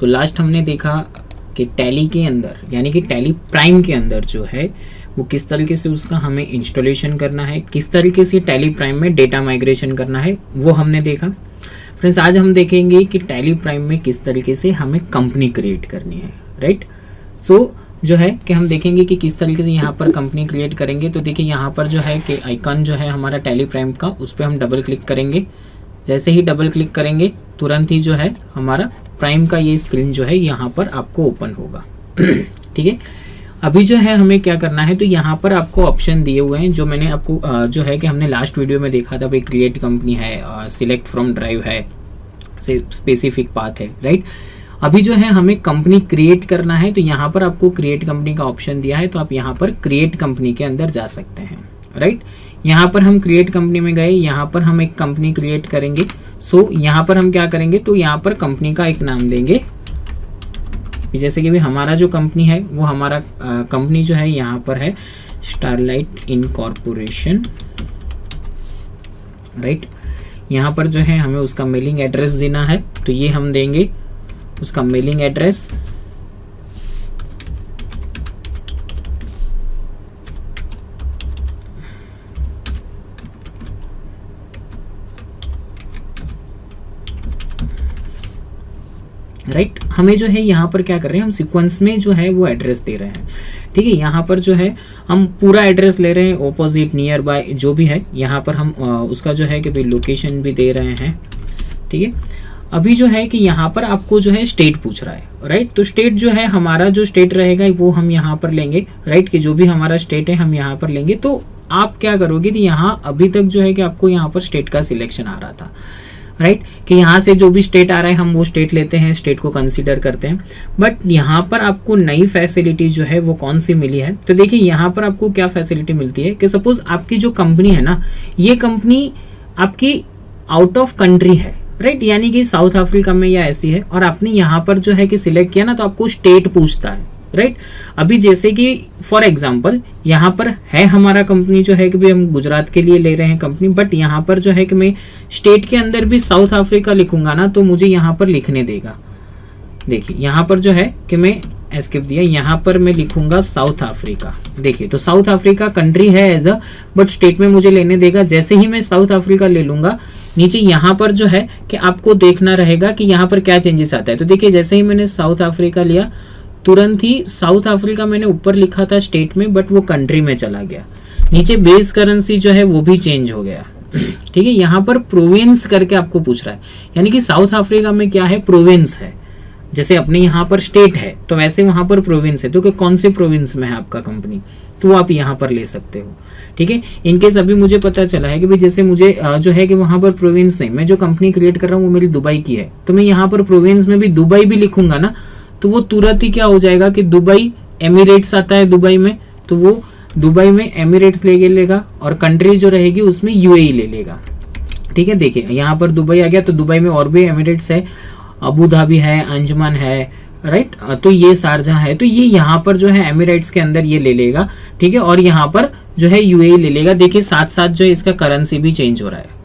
So last हमने देखा कि टैली के अंदर यानी कि टैली प्राइम के अंदर जो है वो किस तरीके से उसका हमें इंस्टॉलेशन करना है, किस तरीके से टैली प्राइम में डेटा माइग्रेशन करना है, वो हमने देखा। फ्रेंड्स आज हम देखेंगे कि टैली प्राइम में किस तरीके से हमें कंपनी क्रिएट करनी है, राइट। सो जो है कि हम देखेंगे कि किस तरीके से यहाँ पर कंपनी क्रिएट करेंगे। तो देखिए यहाँ पर जो है कि आइकन जो है हमारा टैली प्राइम का, उस पर हम डबल क्लिक करेंगे। जैसे ही डबल क्लिक करेंगे तुरंत ही जो है हमारा प्राइम का ये स्क्रीन जो है यहाँ पर आपको ओपन होगा। ठीक है, अभी जो है हमें क्या करना है, तो यहाँ पर आपको ऑप्शन दिए हुए हैं जो मैंने आपको जो है कि हमने लास्ट वीडियो में देखा था। भाई क्रिएट कंपनी है, सिलेक्ट फ्रॉम ड्राइव है, स्पेसिफिक पाथ है, राइट। अभी जो है हमें कंपनी क्रिएट करना है, तो यहाँ पर आपको क्रिएट कंपनी का ऑप्शन दिया है, तो आप यहाँ पर क्रिएट कंपनी के अंदर जा सकते हैं, राइट। यहाँ पर हम क्रिएट कंपनी में गए, यहाँ पर हम एक कंपनी क्रिएट करेंगे। सो यहाँ पर हम क्या करेंगे, तो यहाँ पर कंपनी का एक नाम देंगे। जैसे कि भी हमारा जो कंपनी है वो हमारा कंपनी जो है यहाँ पर है स्टारलाइट इनकॉर्पोरेशन, राइट। यहाँ पर जो है हमें उसका मेलिंग एड्रेस देना है, तो ये हम देंगे उसका मेलिंग एड्रेस। राइट, हमें जो है यहाँ पर क्या कर रहे हैं, हम सीक्वेंस में जो है वो एड्रेस दे रहे हैं। ठीक है, यहाँ पर जो है हम पूरा एड्रेस ले रहे हैं, ऑपोजिट, नियर बाय जो भी है। यहाँ पर हम उसका जो है कि भाई लोकेशन भी दे रहे हैं। ठीक है, अभी जो है कि यहाँ पर आपको जो है स्टेट पूछ रहा है, राइट। तो स्टेट जो है हमारा जो स्टेट रहेगा वो हम यहाँ पर लेंगे, राइट, कि जो भी हमारा स्टेट है हम यहाँ पर लेंगे। तो आप क्या करोगे, तो यहाँ अभी तक जो है कि आपको यहाँ पर स्टेट का सिलेक्शन आ रहा था, राइट, कि यहाँ से जो भी स्टेट आ रहा है हम वो स्टेट लेते हैं, स्टेट को कंसीडर करते हैं। बट यहाँ पर आपको नई फैसिलिटी जो है वो कौन सी मिली है, तो देखिए यहाँ पर आपको क्या फैसिलिटी मिलती है कि सपोज आपकी जो कंपनी है ना, ये कंपनी आपकी आउट ऑफ कंट्री है, राइट, यानी कि साउथ अफ्रीका में या ऐसी है, और आपने यहाँ पर जो है कि सिलेक्ट किया ना, तो आपको स्टेट पूछता है, राइट। अभी जैसे कि फॉर एग्जांपल यहाँ पर है हमारा कंपनी जो है कि भी हम गुजरात के लिए ले रहे हैं कंपनी, बट यहाँ पर जो है कि मैं स्टेट के अंदर भी साउथ अफ्रीका लिखूंगा ना, तो मुझे यहाँ पर लिखने देगा। देखिए यहाँ पर जो है कि मैं एस्केप दिया, यहाँ पर मैं लिखूंगा साउथ अफ्रीका। देखिए तो साउथ अफ्रीका कंट्री है एज अ, बट स्टेट में मुझे लेने देगा। जैसे ही मैं साउथ अफ्रीका ले लूंगा, नीचे यहाँ पर जो है कि आपको देखना रहेगा कि यहाँ पर क्या चेंजेस आता है। तो देखिए जैसे ही मैंने साउथ अफ्रीका लिया, तुरंत ही साउथ अफ्रीका मैंने ऊपर लिखा था स्टेट में, बट वो कंट्री में चला गया। नीचे बेस करेंसी जो है वो भी चेंज हो गया। ठीक है, यहाँ पर प्रोविंस करके आपको पूछ रहा है, यानी कि साउथ अफ्रीका में क्या है, प्रोविंस है। जैसे अपने यहाँ पर स्टेट है तो वैसे वहां पर प्रोविंस है, तो कि कौन से प्रोविंस में है आपका कंपनी, तो आप यहाँ पर ले सकते हो। ठीक है, इनकेस अभी मुझे पता चला है कि भाई जैसे मुझे जो है कि वहां पर प्रोविंस नहीं, मैं जो कंपनी क्रिएट कर रहा हूँ वो मेरी दुबई की है, तो मैं यहाँ पर प्रोविंस में भी दुबई भी लिखूंगा ना, तो वो तुरंत ही क्या हो जाएगा कि दुबई एमिरेट्स आता है दुबई में, तो वो दुबई में एमिरेट्स ले लेगा, और कंट्री जो रहेगी उसमें यूएई ले लेगा। ठीक है, देखिए यहाँ पर दुबई आ गया, तो दुबई में और भी एमिरेट्स है, अबू धाबी है, अंजुमन है, राइट, तो ये शारजाह है, तो ये यहाँ पर जो है एमिरेट्स के अंदर ये ले लेगा। ठीक है, और यहाँ पर जो है यूएई ले लेगा। देखिए साथ साथ जो है इसका करेंसी भी चेंज हो रहा है।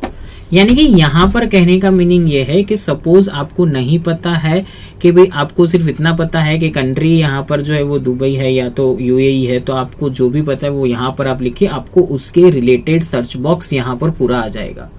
यानी कि यहाँ पर कहने का मीनिंग ये है कि सपोज आपको नहीं पता है कि भाई, आपको सिर्फ इतना पता है कि कंट्री यहाँ पर जो है वो दुबई है या तो यूएई है, तो आपको जो भी पता है वो यहाँ पर आप लिखिए, आपको उसके रिलेटेड सर्च बॉक्स यहाँ पर पूरा आ जाएगा।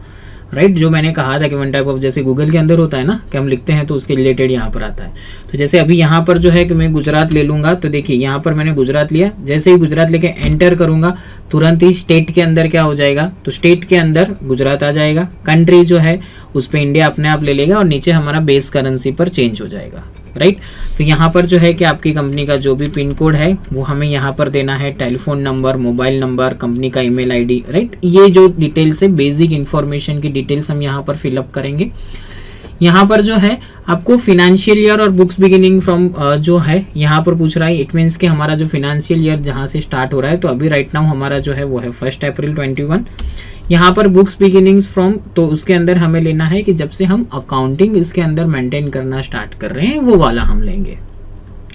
राइट, जो मैंने कहा था कि वन टाइप ऑफ जैसे गूगल के अंदर होता है ना कि हम लिखते हैं तो उसके रिलेटेड यहाँ पर आता है। तो जैसे अभी यहाँ पर जो है कि मैं गुजरात ले लूंगा, तो देखिए यहाँ पर मैंने गुजरात लिया, जैसे ही गुजरात लेके एंटर करूंगा तुरंत ही स्टेट के अंदर क्या हो जाएगा, तो स्टेट के अंदर गुजरात आ जाएगा। कंट्री जो है उस पर इंडिया अपने आप ले लेगा, और नीचे हमारा बेस करेंसी पर चेंज हो जाएगा। राइट, तो यहाँ पर जो है कि आपकी कंपनी का जो भी पिन कोड है वो हमें यहाँ पर देना है, telephone number, mobile number, company का ईमेल आईडी। राइट, ये जो डिटेल्स है, बेसिक इंफॉर्मेशन की डिटेल्स हम यहाँ पर फिलअप करेंगे। यहाँ पर जो है आपको फिनेंशियल ईयर और बुक्स बिगिनिंग फ्रॉम जो है यहाँ पर पूछ रहा है। इट मीन्स कि हमारा जो फिनेंशियल ईयर जहाँ से स्टार्ट हो रहा है, तो अभी राइट नाउ हमारा जो है वो है 1 अप्रैल 21। यहाँ पर बुक्स बिगिनिंग्स फ्रॉम, तो उसके अंदर हमें लेना है कि जब से हम अकाउंटिंग इसके अंदर मेंटेन करना स्टार्ट कर रहे हैं वो वाला हम लेंगे।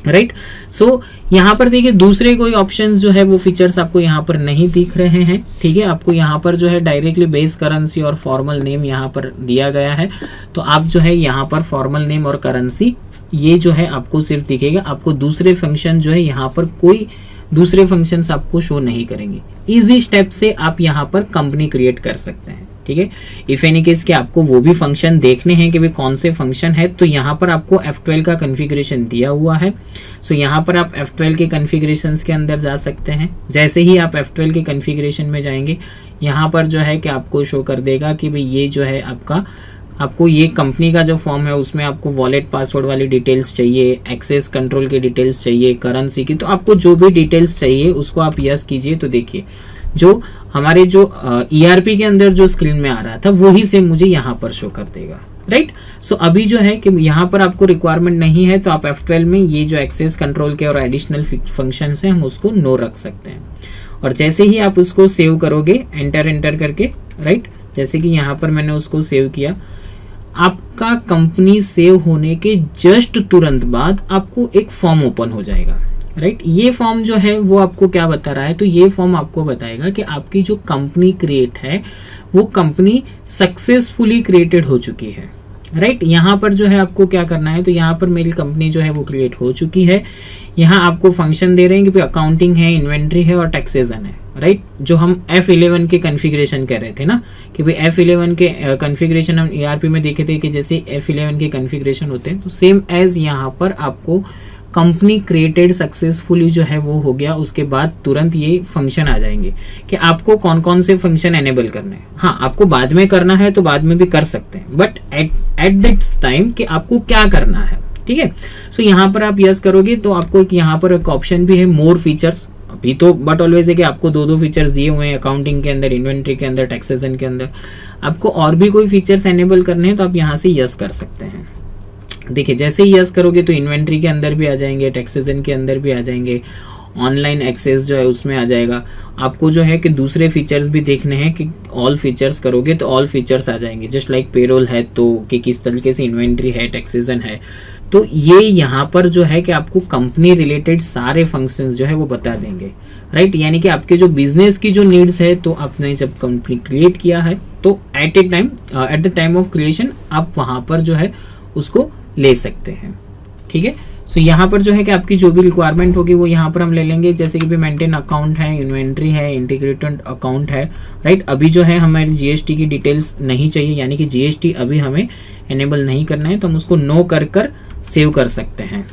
राइट। सो यहाँ पर देखिए दूसरे कोई ऑप्शंस जो है वो फीचर्स आपको यहाँ पर नहीं दिख रहे हैं, ठीक है। आपको यहाँ पर जो है डायरेक्टली बेस करेंसी और फॉर्मल नेम यहाँ पर दिया गया है, तो आप जो है यहाँ पर फॉर्मल नेम और करेंसी ये जो है आपको सिर्फ दिखेगा, आपको दूसरे फंक्शन जो है यहाँ पर कोई दूसरे फंक्शंस आपको शो नहीं करेंगे। इजी स्टेप से आप यहाँ पर कंपनी क्रिएट कर सकते हैं, ठीक है। इफ एनी केस के आपको वो भी फंक्शन देखने हैं कि वे कौन से फंक्शन है, तो यहाँ पर आपको F12 का कॉन्फ़िगरेशन दिया हुआ है। सो यहाँ पर आप F12 के कॉन्फ़िगरेशंस के अंदर जा सकते हैं। जैसे ही आप F12 के कॉन्फ़िगरेशन में जाएंगे, यहाँ पर जो है कि आपको शो कर देगा कि भाई ये जो है आपको ये कंपनी का जो फॉर्म है उसमें आपको वॉलेट पासवर्ड वाली डिटेल्स चाहिए, एक्सेस कंट्रोल की डिटेल्स चाहिए, करेंसी की, तो आपको जो भी डिटेल्स चाहिए उसको आप यस कीजिए। तो देखिए जो हमारे जो ERP के अंदर जो स्क्रीन में आ रहा था वही सेम मुझे यहाँ पर शो कर देगा, राइट। सो अभी जो है कि यहाँ पर आपको रिक्वायरमेंट नहीं है, तो आप F12 में ये जो एक्सेस कंट्रोल के और एडिशनल फंक्शंस हैं हम उसको नो रख सकते हैं। और जैसे ही आप उसको सेव करोगे एंटर करके, राइट, जैसे कि यहाँ पर मैंने उसको सेव किया, आपका कंपनी सेव होने के जस्ट तुरंत बाद आपको एक फॉर्म ओपन हो जाएगा, राइट। ये फॉर्म जो है वो आपको क्या बता रहा है, तो ये फॉर्म आपको बताएगा कि आपकी जो कंपनी क्रिएट है वो कंपनी सक्सेसफुली क्रिएटेड हो चुकी है, राइट। यहाँ पर जो है आपको क्या करना है, तो यहाँ पर मेरी कंपनी जो है वो क्रिएट हो चुकी है। यहाँ आपको फंक्शन दे रहे हैं कि अकाउंटिंग है, इन्वेंट्री है और टैक्सेशन है, राइट। जो हम F11 के कॉन्फ़िगरेशन कह रहे थे ना कि भाई F11 के कॉन्फ़िगरेशन हम ERP में देखे थे कि जैसे F11 के कॉन्फ़िगरेशन होते हैं, तो सेम एज यहाँ पर आपको कंपनी क्रिएटेड सक्सेसफुली जो है वो हो गया। उसके बाद तुरंत ये फंक्शन आ जाएंगे कि आपको कौन कौन से फंक्शन एनेबल करने हैं। हाँ, आपको बाद में करना है तो बाद में भी कर सकते हैं, बट एट दिस टाइम कि आपको क्या करना है, ठीक है। सो यहाँ पर आप यस करोगे तो आपको एक यहाँ पर एक ऑप्शन भी है मोर फीचर्स। अभी तो बट ऑलवेज है कि आपको दो फीचर्स दिए हुए हैं, अकाउंटिंग के अंदर, इन्वेंट्री के अंदर, टैक्सेशन के अंदर। आपको और भी कोई फीचर्स एनेबल करने हैं तो आप यहाँ से यस कर सकते हैं। देखिए जैसे ही यस करोगे तो इन्वेंट्री के अंदर भी आ जाएंगे, टैक्सेशन के अंदर भी आ जाएंगे, ऑनलाइन एक्सेस जो है उसमें आ जाएगा। आपको जो है कि दूसरे फीचर्स भी देखने हैं कि ऑल फीचर्स करोगे तो ऑल फीचर्स आ जाएंगे, जस्ट लाइक पेरोल है तो कि किस तरीके से इन्वेंट्री है, टैक्सेशन है। तो ये यहाँ पर जो है कि आपको कंपनी रिलेटेड सारे फंक्शंस जो है वो बता देंगे, राइट। यानी कि आपके जो बिजनेस की जो नीड्स है, तो आपने जब कंपनी क्रिएट किया है तो at the time of creation आप वहाँ पर जो है उसको ले सकते हैं, ठीक है। सो यहाँ पर जो है कि आपकी जो भी रिक्वायरमेंट होगी वो यहाँ पर हम ले लेंगे, जैसे कि भी मेंटेन अकाउंट है, इन्वेंट्री है, इंटीग्रेटेड अकाउंट है, राइट। अभी जो है हमारी GST की डिटेल्स नहीं चाहिए, यानी कि GST अभी हमें एनेबल नहीं करना है, तो हम उसको नो कर सेव कर सकते हैं,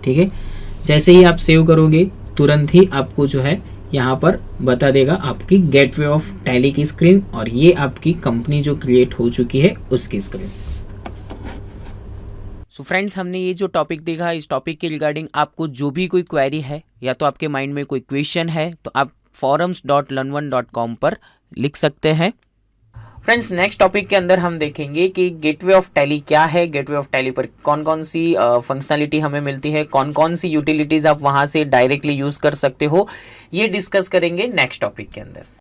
ठीक है। जैसे ही आप सेव करोगे तुरंत ही आपको जो है यहाँ पर बता देगा आपकी गेटवे ऑफ टैली की स्क्रीन, और ये आपकी कंपनी जो क्रिएट हो चुकी है उसकी स्क्रीन। सो फ्रेंड्स, हमने ये जो टॉपिक देखा, इस टॉपिक के रिगार्डिंग आपको जो भी कोई क्वेरी है या तो आपके माइंड में कोई क्वेश्चन है तो आप forums.learn1.com पर लिख सकते हैं। फ्रेंड्स, नेक्स्ट टॉपिक के अंदर हम देखेंगे कि गेटवे ऑफ टैली क्या है, गेटवे ऑफ टैली पर कौन कौन सी फंक्शनैलिटी हमें मिलती है, कौन कौन सी यूटिलिटीज़ आप वहाँ से डायरेक्टली यूज़ कर सकते हो, ये डिस्कस करेंगे नेक्स्ट टॉपिक के अंदर।